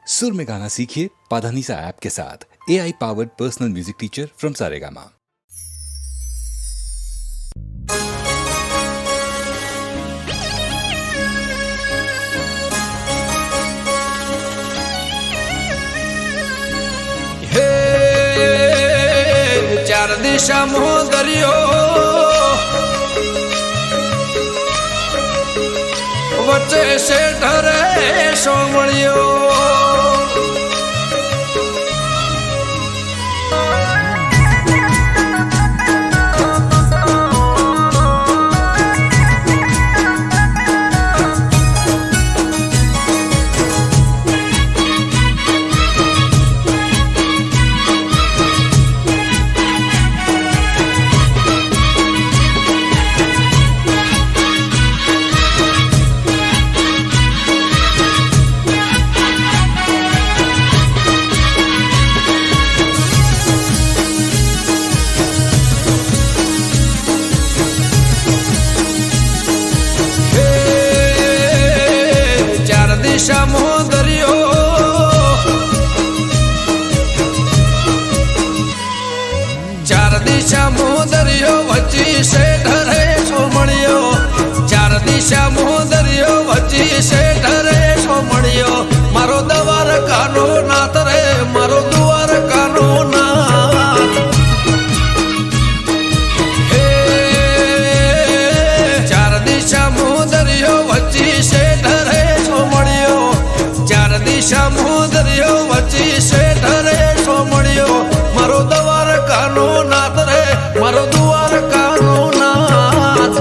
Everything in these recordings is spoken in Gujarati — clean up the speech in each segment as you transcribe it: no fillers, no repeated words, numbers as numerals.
सुर में गाना सीखिए पाधानीसा ऐप के साथ। AI powered personal music teacher from Saregama. हे चार दिशा मोह दरियो वच्चे से ढरे सोमड़ियो दिशा मोह दरियो चार दिशा मोह दरियो वच्ची से ढरे सोमड़ियो चार दिशा मोह दरियो वच्ची से ढरे सोमड़ियो मारो दवार कानो नाथ रे मारो दुआर कानो नाथ हे चार दिशा मोह दरियो वच्ची से ढरे चार दिशा मोह दरियो वच्ची से ढरे सोमड़ियो मारो दवार कानो नाथ रे मारो दुआर कानो नाथ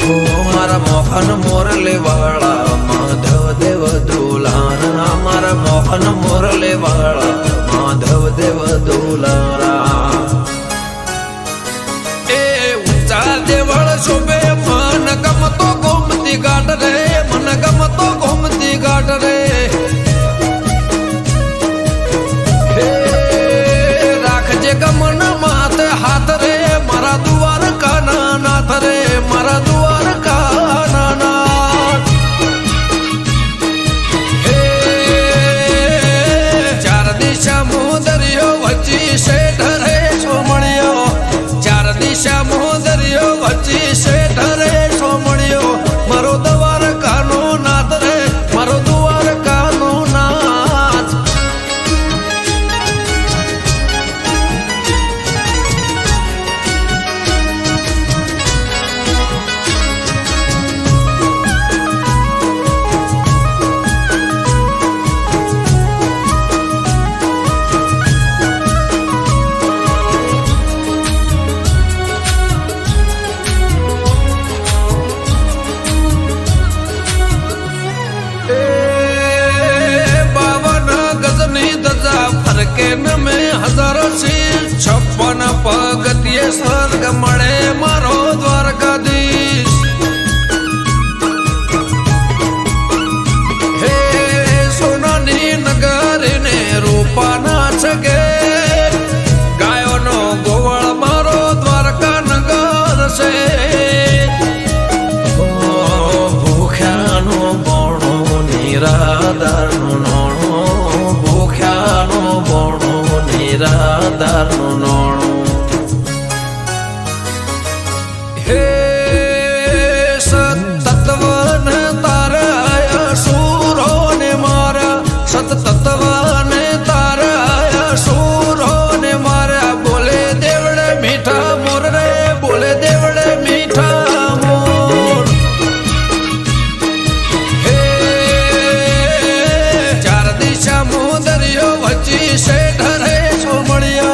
हो मारा मोहन मोरले वाला माधव देव दुलारा मारा मोहन मोरले वाला माधव देव दुलारा ए ऊंचा देवळ शोभे मन गमतो गोमती गाठ रे मन गमतो गोमती गाठ रे राखजे गमन मात हाथ रे मारा दुआर काना नाथ रे मारा दुआर काना नाथ चार दिशा मोह दरियो वच्ची से ढरे सोमड़ियो चार दिशा मोह दरियो वच्ची से ढरे सोमड़ियो मारो दवार कानो नाथ रे मारो दुआर कानो नाथ फरकेन में हजारों शीर 56 पगतिये स्वर्ग मळे मारो द्वारकाधीश हे सोनानी नगर ने रूपा नाच गे गायो नो गोवळ मारो द्वारका नगर से भूख्यानो बोणो निराधार नोणो भूख्यानो बोणो निराधार नोणो हे सतत्वन ताराया सूरो ने मारा सतत्वन ताराया सूरो ने मारा बोले देवड़े मीठा मोर रे बोले देवड़े मीठा मोर हे चार दिशा मोह दरियो वच्ची से ढरे सोमड़ियो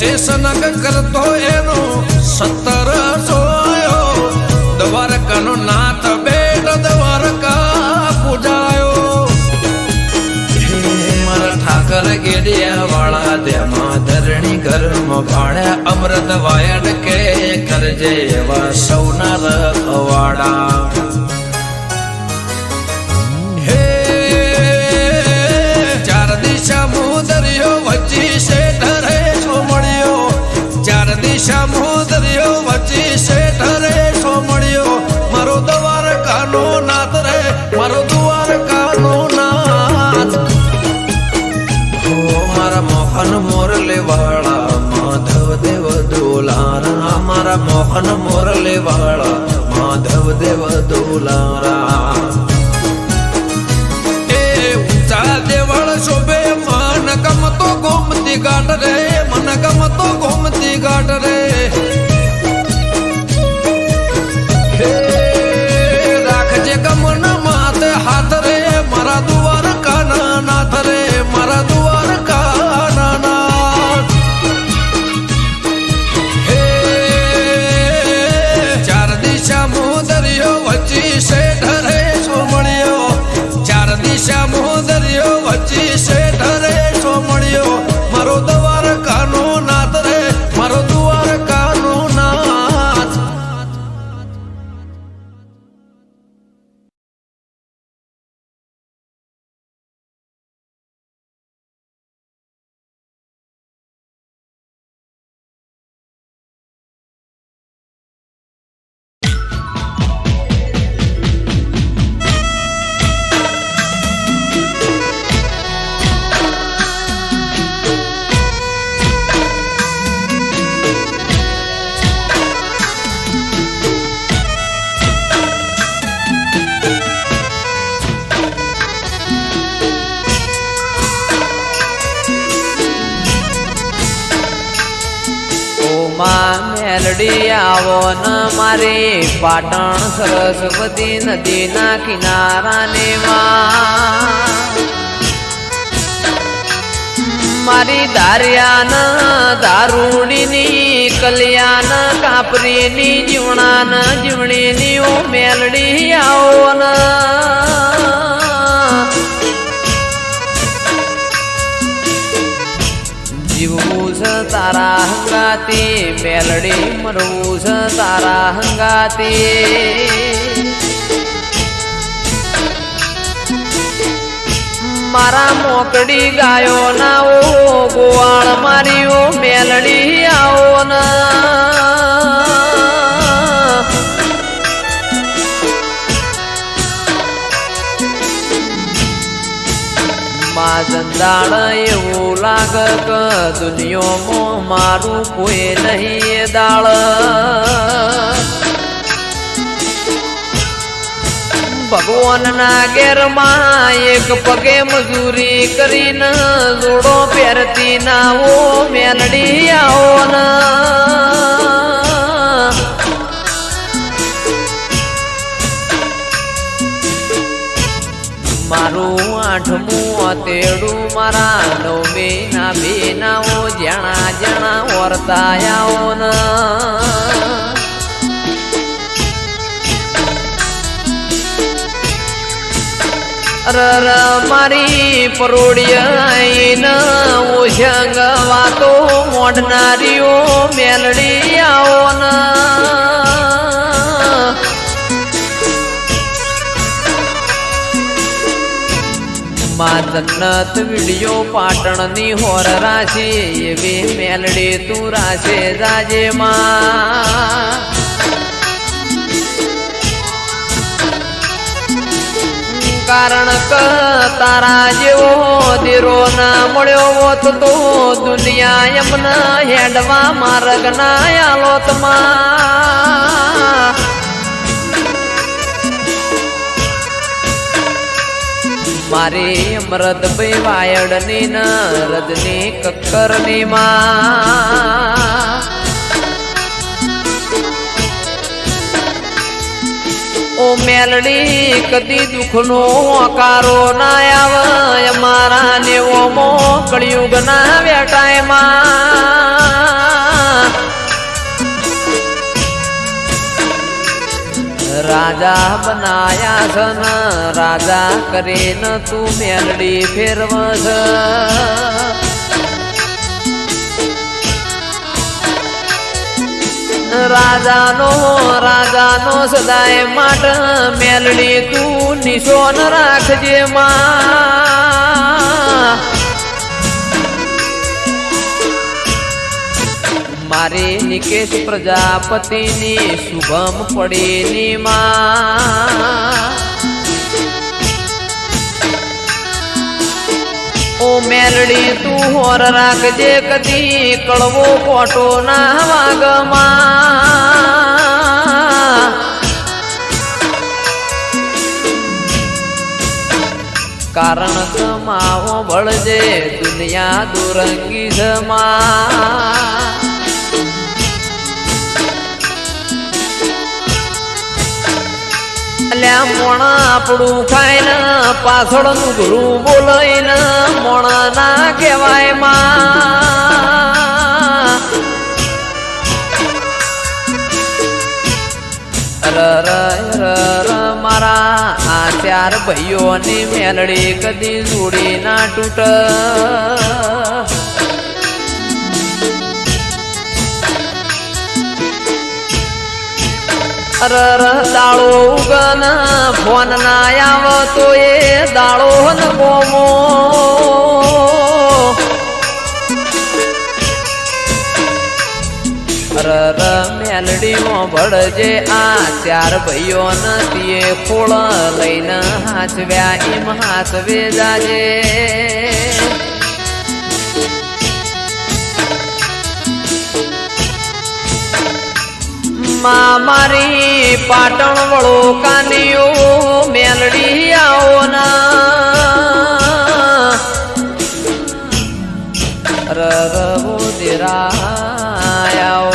શેષનગ કરતો એનો 17 સોયો દ્વારકાનો નાથ બેટ દ્વારકા પૂજાયો મારા ઠાકર ગેડિયા વાળા તેમાં ધરણી ઘરમાં ભાડ્યા અમૃત વાયડ કે કરજે એવા સૌના રખવાડા દરિયો વચ્ચે શેઠ રે સોમળિયો 4 દિશા દરિયો વચ્ચે શેઠ રે સોમળિયો મારો દ્વારકાનો નાથ રે મારો દ્વારકાનો નાથ ઓ મારા મોહન મોરલે વાળા માધવ દેવ દુલારા મારા મોહન મોરલે વાળા માધવ દેવ દુલારા એ ઊંચા દેવળ શોભે મન ગમતો ગોમતી ઘાટ રે મન ગમતો ગોમતી ઘાટ રે રાખજે ગમન માથે હાથ રે મારા દ્વારકાના નાથ રે મારા દ્વારકાના નાથ ચાર દિશા દરિયો વચ્ચે શેઠ રે સોમળિયો 4 દિશા દરિયો વચ્ચે શેઠ રે સોમળિયો મારો દ્વારકાનો નાથ રે મારો દ્વારકાનો નાથ મેલડી આવો ન મારે પાટણ સરસ્વતી નદીના કિનારાને મારી દારિયાન દારૂડીની કલ્યાણ કાપરીની જીવણાન જીવણીની ઓ મેલડી આવો ન જીવવું છે તારા હંગાતી મેલડી મરવું છે તારા હંગાતી મારા મોકડી ગાયો ના ઓ ગોવાળ મારી ઓ મેલડી આવો ના જંદાળ એવું લાગ કે દુનિયામાં મારું કોઈ નહીં દાળ ભગવાનના ઘેરમાં એક પગે મજૂરી કરીને જોડો પહેરતી ના ઓ મેલડી આવો ના મારું 8મું તેડું મારા 9મી ના બેનાઓ જણા જણા વર્તાયાઓ ન રર મારી પરોડિયાઈન ઓશંગ વાતો મોઢનારીઓ મેલડી આવો ના માં જન્નત વિડિયો પાટણની હોર રાશી એવી મેલડી તું રાશે જાજે માં કારણ કે તારા જેવો દીરો ના મળ્યો હોત તો દુનિયા એમને હેડવા માર્ગ ના આલોત માં મારી અમૃત ભાઈ વાયડની ન રજની કક્કરની માં ઓ મેલડી કદી દુઃખનો આકારો ના આવે અમારા નેવોમો કળિયુગ ના વેટાય માં રાજા બનાયા છન રાજા કરીને તું મેલડી ફેરવસ રાજાનો સદાય માટ મેલડી તું નિશોન રાખજે માં મારી નિકેશ પ્રજાપતિની શુભમ પડીની માં ઓ મેલડી તું હોર રાખજે કદી કળવો કોટો ના વાગમાં કારણ કમાવો બળજે દુનિયા દુરંગી જમા અલ્યા મોણા આપણું ખાઈને પાછળનું ઘરું બોલાઈને મોણા ના કહેવાય માં મારા આ ચાર ભાઈઓની મેલડી કદી જોડી ના તૂટ દાળો ઉગન ફોન ના આવતો એ દાળો ન ગોમો મેલડીમાં ભળજે આ ચાર ભાઈઓ નથી ખોળ લઈને હાચવ્યા એમ હાચવે જાજે મારી પાટણ વળો કાનીઓ મેલડી આવો ના રવો દેરાયો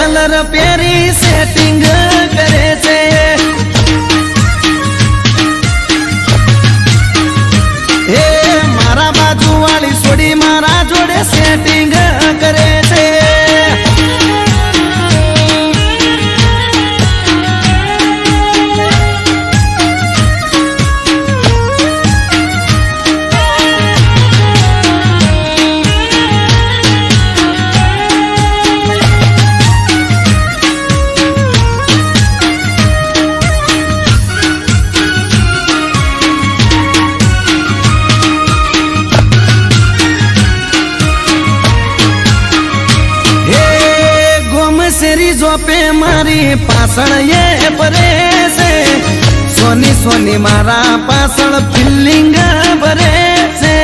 કલર પહેરી સેટિંગ કરે છે હે મારા બાજુ વાળી છોડી મારા જોડે સેટિંગ કરે છે જોપે મારી પાછળ એ ભરે છે સોની સોની મારા પાછળ ફિલિંગ ભરે છે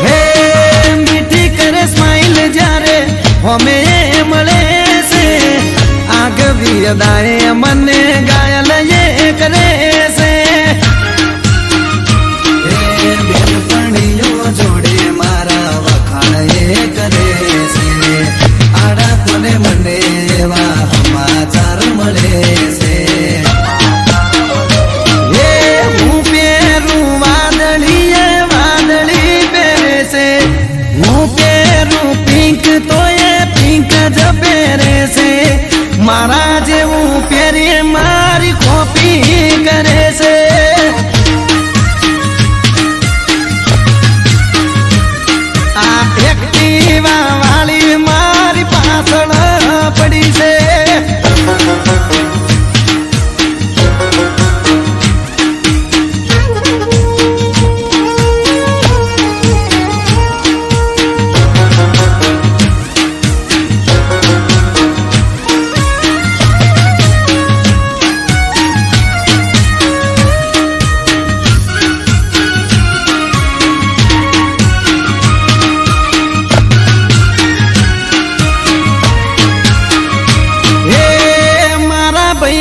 હે મીઠી કરે સ્માઈલ જ્યારે હોમે મળે છે આગવી અદાએ મને ઘાયલ એ કરે છે બેનપણીઓ જોડે મારા વખાણ કરે છે આડા કોને મને એવા સમાચાર મળે છે એ હું પહેરું વાદળી વાદળી પહેરે છે હું પહેરું પિંક તો એ પિંક જ પહેરે છે મારા જેવું પહેરી મારી કોપી કરે છે એક્ટિવા વાળી મારી પાછળ પડી છે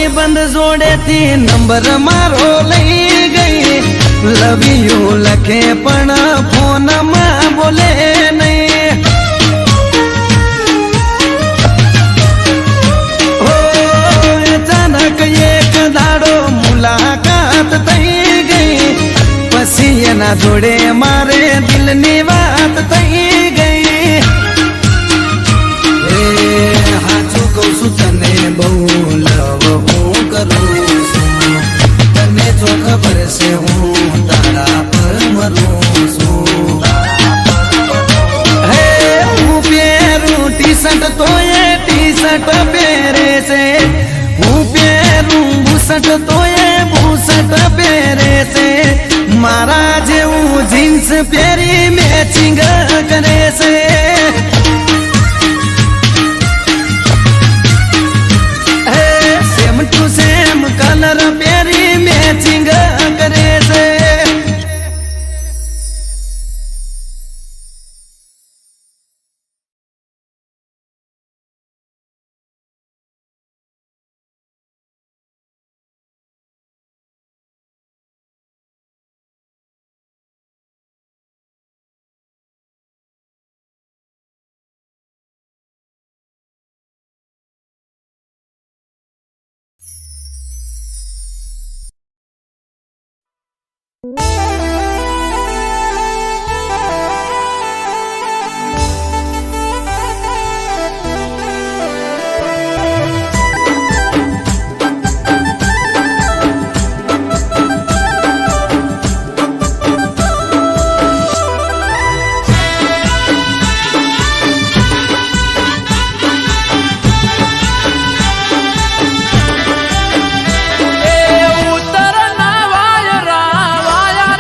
બંધ જોડેથી નંબર મારો લઈ ગઈ લવ યુ લખે પણ ફોનમાં બોલે નહીં ઓ અચાનક એક દાડો મુલાકાત થઈ ગઈ પછી એના જોડે મારે દિલની વાત થઈ ગઈ હાચું કહું છું તને બહુ લવ હું કરું છું તને જો ખબર છે હું તારા પર મરું છું હે હું પહેરું ટી શર્ટ તો એ ટી શર્ટ પહેરે છે હું પહેરું બુશર્ટ તો એ બુશર્ટ પહેરે છે મારા જેવું જીન્સ પહેરી મેચિંગ કરે છે સેમ કલર પહેરી મેચિંગ કરે છે ઉત્તર ના વાયરા વાયા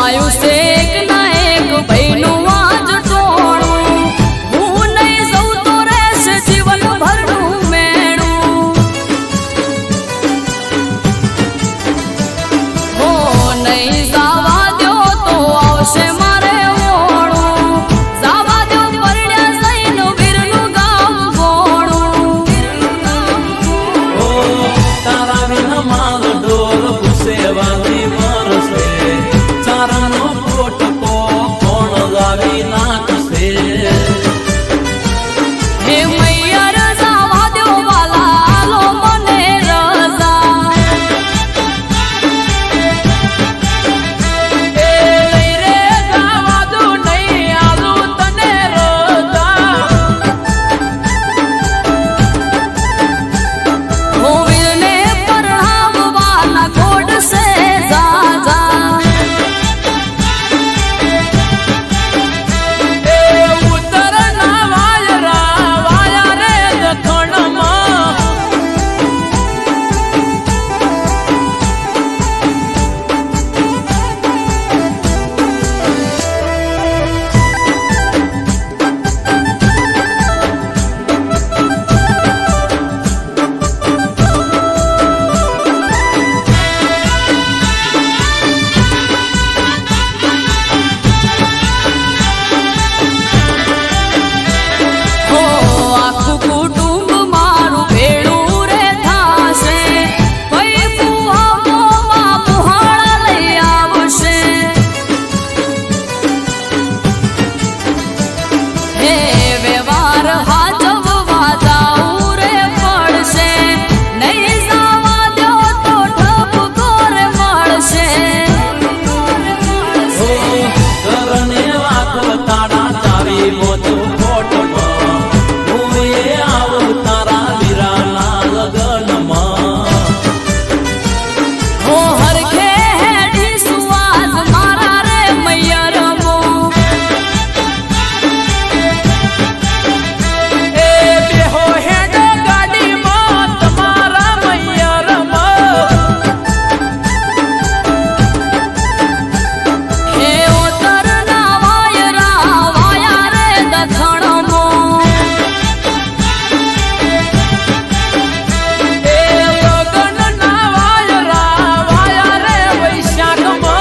આવ્યું છે એક ના એક ભાઈનું આજ ટોણું. હું નહીં જઉં તો રહેશે જીવનભરનું મેણું. હો નહીં જવા દ્યો તો આવશે મારે ઓણું. જવા દ્યો પરણ્યા જઈને વીરનું ગામ ગોણું. તારા વિના માલ ઢોલ ભૂસેવાની મરશે, ચારનો પોટકો કોણ લાવી નાખશે. હે મૈયર જવા દ્યો વાલા આલો મને રજા. એ લઈ રે જવા દઉં નહીં આલું તને રજા. હો વીરને પરણાવવાના ઘોડશે જાજા. એ ઉત્તરના વાયરા વાયા રે દખણમાં. હો આખું કુટુંબ મારું ભેળું રે થાશે. કઈ ફુહામાં પુહાણા લઈ આવશે. હે વ્યવહાર હાચવવા જાવું રે પડશે. નહીં જવા દ્યો તો ઠપકો રે મળશે. કરને વાતો તારા ચાવી મોતું કોટમાં, હું એ આવું તારા વીરાના લગનમાં. હો હરખે હેડી સુવાસ મારા રે મૈયરમો. એ બેહો હેડ ગાડીમાં તમારા મૈયરમાં. હે ઉત્તરના વાયરા વાયા રે દખણમો. એ ગગનના વાયરા વાયા રે વૈશાખમાં.